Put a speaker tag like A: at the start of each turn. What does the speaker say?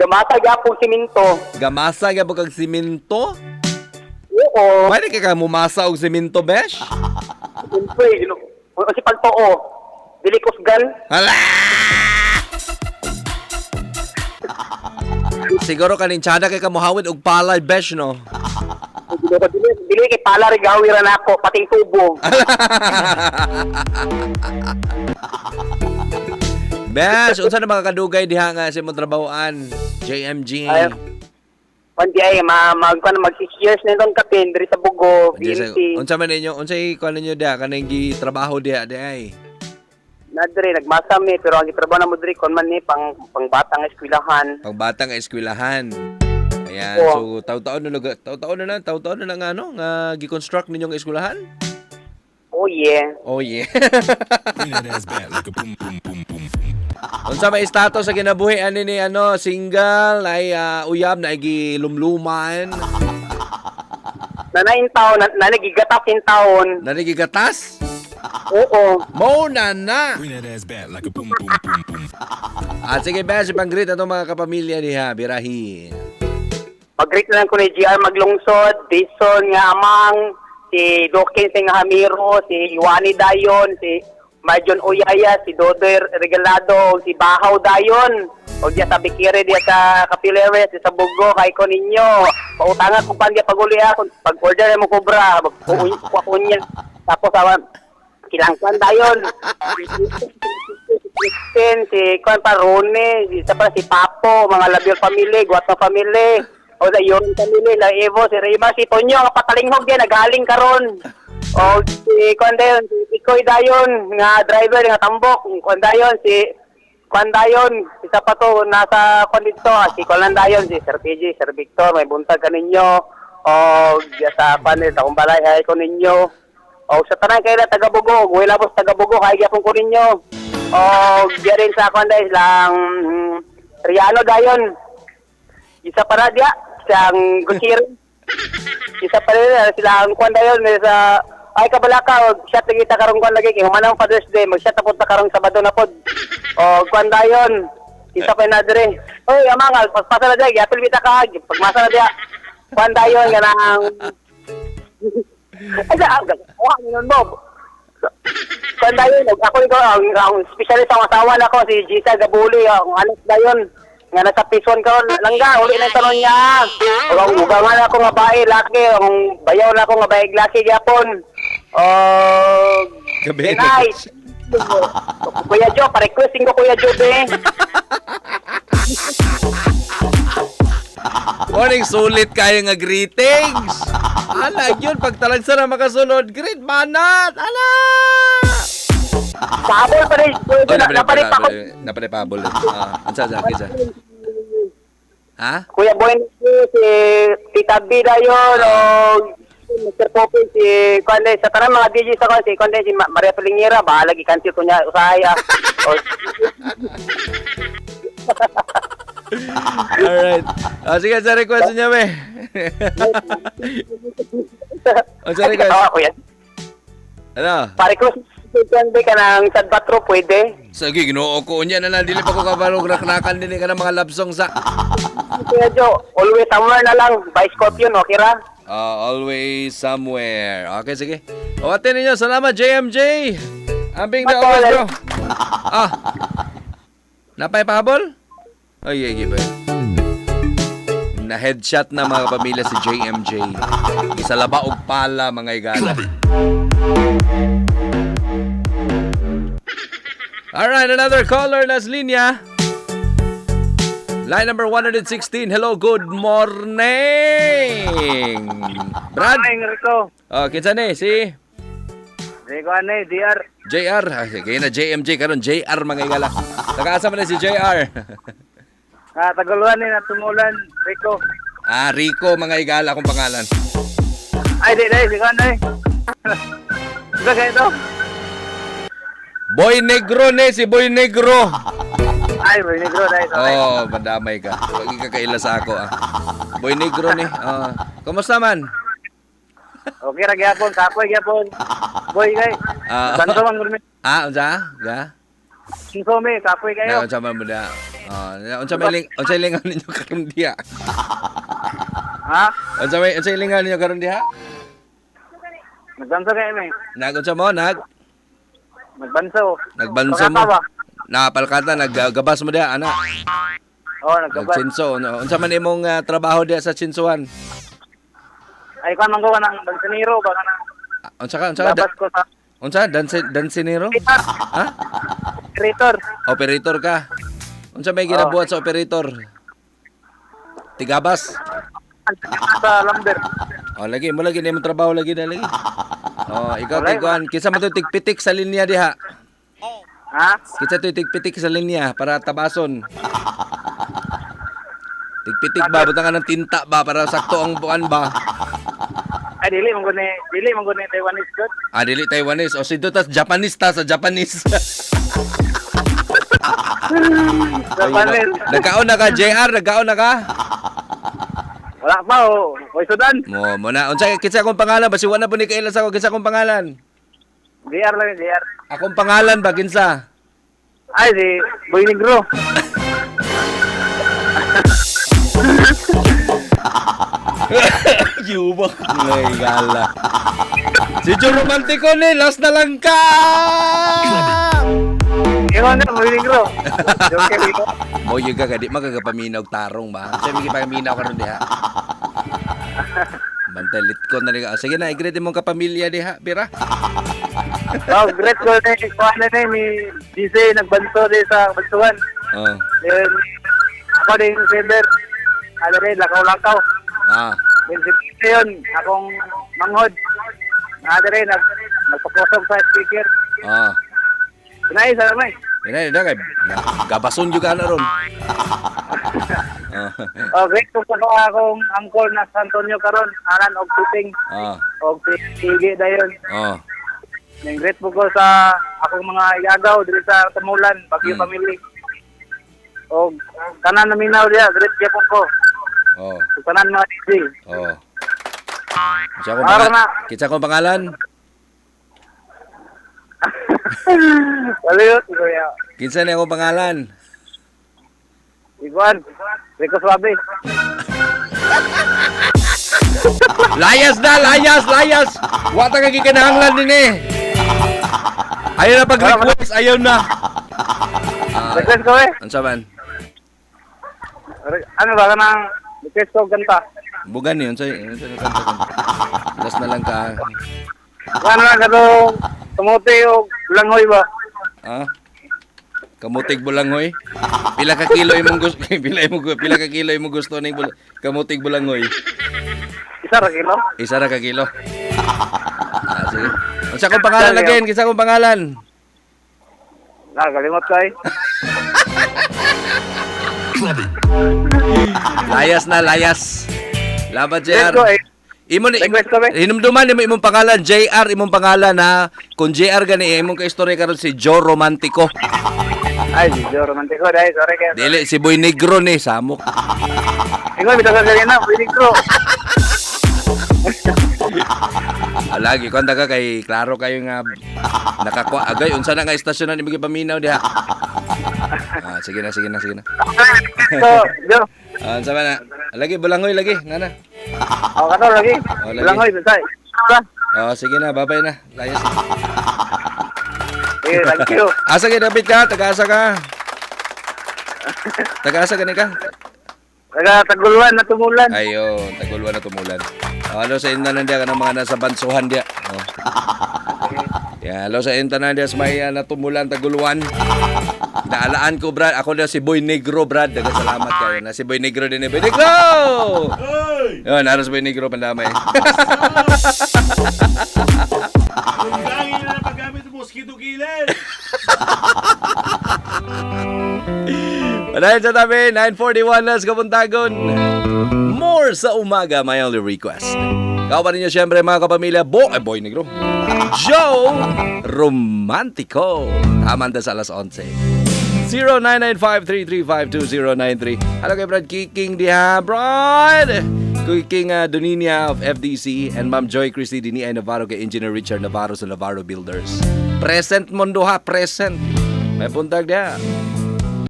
A: Gamasa gyapon siminto.
B: Gamasa gyapon kag simento?
A: Oo.
B: Pwede ka mumasa og simento, besh?
A: Siyempre, kasi pagtoo, dili kusgan.
B: Hala! Siguro kanin tsada kay kamuhawid og palay, besh, no?
A: Dili kay pala rin gawiran ako, pating tubo.
B: Besh, unsa na mga kadugay diha nga sa imong trabahoan? JMG.
A: Ay, pandi ay, mag 6 years na itong kapin, diri sa Bugo, BMC.
B: Unsa man ninyo, unsay kuan ninyo diha kanang gitrabaho diha di ay?
A: Na diri, nagmasam ni, pero ang gitrabaho na mo diri, kon man ni, pang batang eskwelahan.
B: Pagbatang eskwelahan. Ayan,
A: Oo.
B: so taon-taon na lang ano, nga gi-construct ninyong eskwelahan?
A: Oh yeah.
B: Oh yeah. Unsa may status sa kinabuhi ani ni ano, single ay uyab na gilumluman,
A: Nanain taon, nanagigatas in taon.
B: nanigigatas?
A: Oo.
B: Mo na. Sige ba, si pang-greet atong mga kapamilya diha, birahin.
A: Mag-greet na lang ko ni GR Maglungsod, Dison nga amang, si Dokin Sing Hamiro, si Iwani Dayon, si Marjon Uyaya, si Dodoy Regalado, si Bahaw Dayon. O diya sa Bikire, diya sa Kapilere, si Sabugo, kay ko ninyo. Pautangan ko pa diya pag-uli ako, pag-order mo kubra, magpukuin niya. Tapos awan, kilangkan Dayon. Si Kwan Parone, isa pa si Papo, mga Labiol family, Guatno family. O sa yung family, La Evo, si Rima, si Tonyo, ang patalinghog din, nagaling karon. O si Kwan Dayon, si Ikoy Dayon, nga driver, nga tambok. Kwan Dayon, si Kwan Dayon, isa pa to, nasa Kwan dito, si Kwan Dayon, si Sir PG, Sir Victor, may buntag ka ninyo. O sa Kwan dito, kung balay, ay ko ninyo. O sa tanan kayo na taga-Bugo, wala po sa taga-Bugo, kaya gyapon ko ninyo. O diya rin sa Kwan Dayon, lang Riano Dayon. Isa pa na diya, siyang Gusiri. Isa pa rin, silang Kwan Dayon, sa ay kabalaka, shot na kita karong Kwan lagi, kaya humanang Father's Day, mag-shot na po na karong Sabado na po. O Kwan Dayon, isa pa na dire. Oy, amangal, pagpasa na diya, yapil kita ka, pagmasa na diya. Kwan Dayon, ganang... Ay, yun mo. Kwan Dayon, ako ito, ang specialist ang asawa na ko, si Gisa Gabuli, ang anak Dayon. Nga nasa pison ka, langga, uli na yung tanong niya. Ang ugangan ako nga bae, laki, ang bayaw na ako nga bae, laki, yapon.
B: Gabi.
A: Nice. Kuya Jo, pa-requesting ko Kuya Jo, be.
B: Morning, sulit kayo nga greetings. Ala, yun, pag talagsa na makasunod, greet, manat, ala!
A: Sabol pa rin. Napalit pa ko.
B: Napalipabol. Ansa. Ha?
A: Kuya Boy, si Tita B na yun, o Mr. Poppy, si Conde, sa tanang mga DJ sa si Conde, si Maria Pelingera, bahala gikansil ko niya, usaya.
B: Alright. Sige, sa request niya, be. Sa request.
A: Kuya.
B: Ano?
A: Pa-request ka ng Sad Patro, pwede?
B: Sige, ginoo ko niya na dili pa ko kabalog naknakan din ka ng mga love song sa...
A: Kuya Jo, always somewhere na lang, by Scorpion, okay ra?
B: Always somewhere. Okay, sige. Awatin ninyo. Salamat, JMJ. Ambing na
A: Patol.
B: always, bro. Napay pahabol? Ay, giba. Na-headshot na mga pamilya si JMJ. Isa labaog pala, mga igala. Alright, another caller, last linya. Line number 116. Hello, good morning. Brad?
A: Ay, Enrico.
B: Kinsa ni? Si?
A: Rico, DR.
B: JR. Sige na, JMJ karon JR, mga igala. Nakaasa man na si JR.
A: Tagaluan ni natumulan, Rico.
B: Rico, mga igala akong pangalan.
A: Ay, di, Rico, Diba kayo ito?
B: Boy Negro ni, si Boy Negro.
A: Ay, Boy Negro, dahil.
B: Madamay ka. Huwag ikakaila sa ako, Boy Negro ni. Kumusta man?
A: Okay, gyapon, kapoy, gyapon. Boy, kay. Santo man gurmi.
B: Unsa? Ga?
A: Insome, kapoy kayo.
B: Unsa man mo da? Unsa lingaw ninyo karon diha?
A: Ha?
B: Unsa lingaw ninyo karon diha?
A: Nagbanso kayo, may.
B: Unsa mo
A: Nagbanso.
B: Nagbanso mo. Napalkata naggabas mo diha ana.
A: Oo, nagkabas.
B: Nagsinso. Unsa man imong trabaho diha sa sinsuan?
A: Ay, kung manggawa ng bansinero, baka na.
B: Unsa ka?
A: Labas ko sa
B: Unsa? Dansinero? Ha?
A: operator.
B: Operator ka. Unsa may ginabuhat sa operator? Tigabas.
A: Sa lumber.
B: Lagi mo lagi nimo trabaho lagi na lagi. Ikaw tiguan, kinsa man to tigpitik sa linya diha?
A: Ha?
B: Kinsa to tigpitik sa linya para tabason? Tigpitik ba butang ka ng tinta ba para sakto ang buwan ba?
A: Ay, dili mong guni Taiwanese good.
B: Dili Taiwanese o si Dotas Japanese ta sa Japanese.
A: Japanese.
B: Nagkaon na ka JR, nagkaon na ka?
A: Wala pa, oh. Hoy, Sudan.
B: Mo na. Unsa kinsa akong pangalan basi wala po ni kailan sa ako kinsa akong pangalan?
A: JR lang, JR.
B: Akong pangalan ba kinsa?
A: Ay, si Boy Negro.
B: Yuba. Ay, gala. Si Joe Romantico ni, last na lang ka!
A: Ewan na, Boy Negro. Joke dito.
B: Mo yung di magagapaminaw tarong ba? Kasi may paminaw ka ron diha. Bantalit ko na rin. Sige na, i-greet mong kapamilya diha, Bira.
A: Great goal na yung kuha na ni DJ nagbanto din sa bantuan. Then, ako din yung sender. Ano rin, lakaw-lakaw. Then si yun, akong manghod. Ano rin, nagpaposok sa speaker. Pinay, sa naman.
B: Pinay, kay gabason juga na ron.
A: Great po po akong angkol na San Antonio karon, anan og shooting. Og sige dayon. Ning great po ko sa akong mga yagaw diri sa Tamulan, Bagyo family. Og kanan na minaw diya, great gyud po ko. So kanan mga DJ.
B: Kitsa kong pangalan?
A: Waliyot, kuya.
B: Kinsa na akong pangalan?
A: Iguan, Rico Suave.
B: Layas! Wata ka gikanahanglan din eh. Ayaw na pag-request, ayaw na.
A: Request ko eh.
B: Ansa man?
A: Ano ba ka nang request ko ganta?
B: Bugan ni, unsa kanta. Last na lang ka.
A: Ano lang katong tumuti o langoy ba?
B: Kamutig bulangoy. Pila ka kilo imong gusto? Pila ka kilo imong gusto ning kamutig bulangoy?
A: Isa ra
B: Isa ra ka
A: kilo.
B: kilo. Sige. Unsa kong pangalan again? Kinsa kong pangalan?
A: Kalimot kay.
B: Layas. Labat JR. Imong hinumduman nimo imong pangalan JR imong pangalan ha. Kung JR gani imong ka istorya karon si Joe Romantico.
A: Ay, si Joe Romantico dai, sorry kay.
B: Dili si Boy Negro ni samok.
A: Ingon bitaw ka na, Boy Negro.
B: Lagi konta ka kay klaro kayo nga nakakuha agay unsa na nga istasyon na imong paminaw diha. Sige na.
A: So, Joe.
B: Unsa man na? Lagi bulangoy lagi, nana.
A: Kato lagi. Langoy bisay.
B: Sige na, babay na. Layas.
A: Thank you.
B: Asa kay David ka? Taga-asa ka? Taga-asa ka ni ka?
A: Taguluan na tumulan.
B: Ayun, Taguluan na tumulan. Hello sa inyo na diya ka ng mga nasa bansuhan diya. Hello sa inyo na diya sa may natumulan Taguluan. Naalaan ko, Brad. Ako na si Boy Negro, Brad. Salamat kayo. Na si Boy Negro din. Boy Negro! Hey! Yun, naroon si Boy Negro, pandamay.
C: Ang dangin na paggamit ng mosquito killer!
B: Dahil sa tabi, 9:41 na sa Kapuntagon. More sa umaga, my only request. Kau pa rin niyo siyempre mga kapamilya, Boy Negro. Joe Romantico. Tamanda sa alas 11. 0995-335-2093. Hello kay Brad Kiking diha, Brad! Kiking Doninia of FDC and Ma'am Joy Christy Dini ay Navarro kay Engineer Richard Navarro sa Navarro Builders. Present Mondo ha, present. May buntag dia.